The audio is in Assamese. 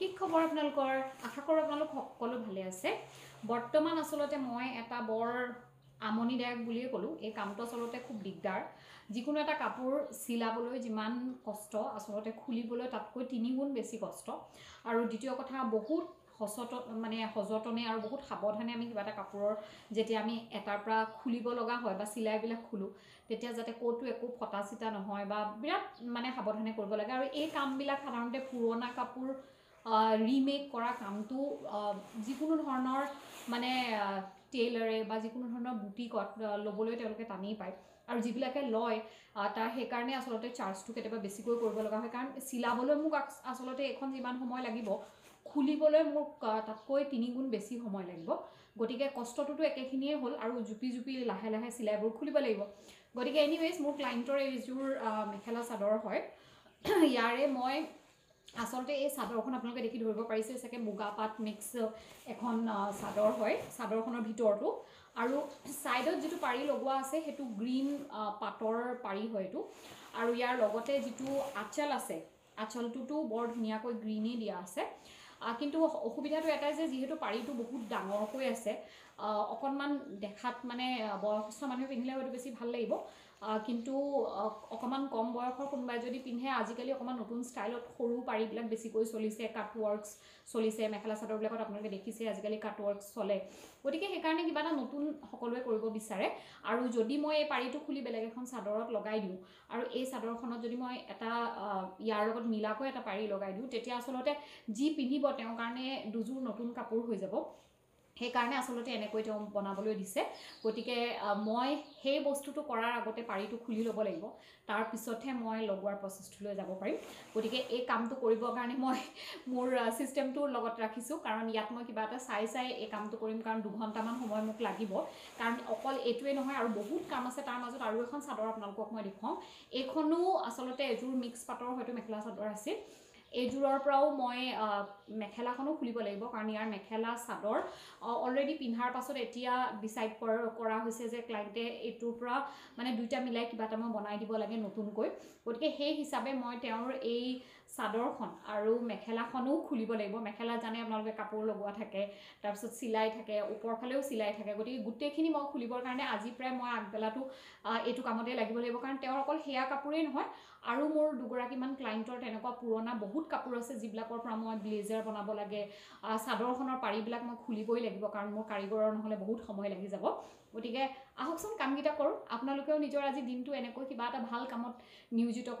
কি খবৰ আপোনালোকৰ আশা কৰোঁ আপোনালোক সকলো ভালে আছে বৰ্তমান আসলতে মই এটা বৰ আমনিদায়ক বুলিয়ে ক'লো এই কামটো আসলতে খুব দিগদাৰ যিকোনো এটা কাপোৰ চিলাবলৈ যিমান কষ্ট আসলতে খুলিবলৈ তাতকৈ 3 গুণ বেছি কষ্ট আৰু দ্বিতীয় কথা বহুত সযতনে আৰু বহুত সাৱধানে আমি কিবা এটা কাপোৰৰ যেতিয়া আমি এটাৰ পৰা খুলিব লগা হয় বা চিলাইবিলাক খুলো তেতিয়া যাতে কোটো একো ফটা চিটা নহয় বা বিৰাট সাৱধানে কৰিব লাগে আৰু এই কামবিলাক সাধাৰণতে পুৰণা কাপোৰ ৰিমেক কৰা কামটো যিকোনো ধৰণৰ টেইলাৰে বা যিকোনো ধৰণৰ বুটিকত ল'বলৈ তেওঁলোকে টানেই পায় আৰু যিবিলাকে লয় তাৰ সেইকাৰণে আসলতে চাৰ্জটো কেতিয়াবা বেছিকৈ কৰিব লগা হয় কাৰণ চিলাবলৈ মোক আসলতে এখন যিমান সময় লাগিব খুলিবলৈ মোক তাতকৈ 3 গুণ বেছি সময় লাগিব গতিকে কষ্টটোতো একেখিনিয়ে হ'ল আৰু জুপি জুপি লাহে লাহে চিলাইবোৰ খুলিব লাগিব গতিকে এনিৱেজ মোৰ ক্লায়েণ্টৰ এইযোৰ মেখেলা চাদৰ হয় ইয়াৰে মই আসলতে এই চাদৰখন আপোনালোকে দেখি ধৰিব পাৰিছে চাগে মুগা পাট মিক্স এখন চাদৰ হয় চাদৰখনৰ ভিতৰটো আৰু সাইডত যেটো পাৰি লগোৱা আছে হেতু গ্ৰীন পাটৰ পাৰি হয় এটো আৰু ইয়াৰ লগতে যেটো আঁচল আছে আঁচলটোটো বৰ ধুনীয়াকৈ গ্ৰীনে দিয়া আছে কিন্তু অসুবিধাটো এটাই যে যেহেতু পাৰিটো বহুত ডাঙৰকৈ আছে অকনমান দেখাত বয়সস্থ মানুহে পিন্ধিলে হয়তো বেছি ভাল লাগিব কিন্তু অকমান কম বয়সৰ কোনোবাই যদি পিন্ধে আজিকালি অকমান নতুন ষ্টাইলত সৰু পাৰিবিলাক বেছিকৈ চলিছে কাট ওয়াৰ্কস চলিছে মেখেলা চাদৰবিলাকত আপোনালোকে দেখিছে আজিকালি কাট ওয়াৰ্কস চলে গতিকে সেইকাৰণে কিবা এটা নতুন সকলোৱে কৰিব বিচাৰে আৰু যদি মই এই পাৰিটো খুলি বেলেগ এখন চাদৰত লগাই দিওঁ আৰু এই চাদৰখনত যদি মই এটা ইয়াৰ লগত মিলাকৈ এটা পাৰি লগাই দিওঁ তেতিয়া আসলতে যি পিন্ধিব তেওঁৰ কাৰণে দুজোৰ নতুন কাপোৰ হৈ যাব সেইকাৰণে আসলতে এনেকৈ তেওঁ বনাবলৈ দিছে গতিকে মই সেই বস্তুটো কৰাৰ আগতে পাৰিটো খুলি ল'ব লাগিব তাৰ পিছতহে মই লগোৱাৰ প্ৰচেছটোলৈ যাব পাৰিম গতিকে এই কামটো কৰিবৰ কাৰণে মই মোৰ সিস্টেমটোৰ লগত ৰাখিছো কাৰণ ইয়াত মই কিবা এটা চাই এই কামটো কৰিম কাৰণ 2 ঘণ্টামান সময় মোক লাগিব কাৰণ অকল এটোৱে নহয় আৰু বহুত কাম আছে তাৰ মাজত আৰু এখন চাদৰ আপোনালোকক মই দেখুৱাম এইখনো আসলতে এযোৰ মিক্স পাটৰ হয়তো মেখেলা চাদৰ আছে এইযোৰৰ পৰাও মই মেখেলাখনো খুলিব লাগিব কাৰণ ইয়াৰ মেখেলা চাদৰ অলৰেডি পিন্ধাৰ পাছত এতিয়া ডিসাইড কৰা হৈছে যে ক্লায়েন্টে এটোৰ পৰা দুইটা মিলাই কিবা এটা মই বনাই দিব লাগে নতুনকৈ গতিকে সেই হিচাপে মই তেওঁৰ এই চাদৰখন আৰু মেখেলাখনো খুলিব লাগিব মেখেলা জানে আপোনালোকে কাপোৰ লগোৱা থাকে তাৰ পিছত চিলাই থাকে ওপৰ ফালেও চিলাই থাকে গতিকে গুটেখিনি মই খুলিবৰ কাৰণে আজি প্ৰায় মই আগবেলাটো এটো কামতে লাগিব কাৰণ তেওঁৰ অকল হেয়া কাপোৰেই নহয় আৰু মোৰ দুগৰাকীমান ক্লায়েন্টৰ তেনেকুৱা পুৰণা বহুত কাপোৰ আছে যিবিলাকৰ পৰা মই ব্লেজাৰ বনাব লাগে চাদৰখনৰ পাৰিবিলাক মই খুলিবই লাগিব কাৰণ মোৰ কাৰিকৰৰ নহলে বহুত সময় লাগি যাব গতিকে আহকচোন কামগিটা কৰো আপোনালোকেও নিজৰ আজি দিনটো এনেকৈ কিবা এটা ভাল কামত নিয়োজিত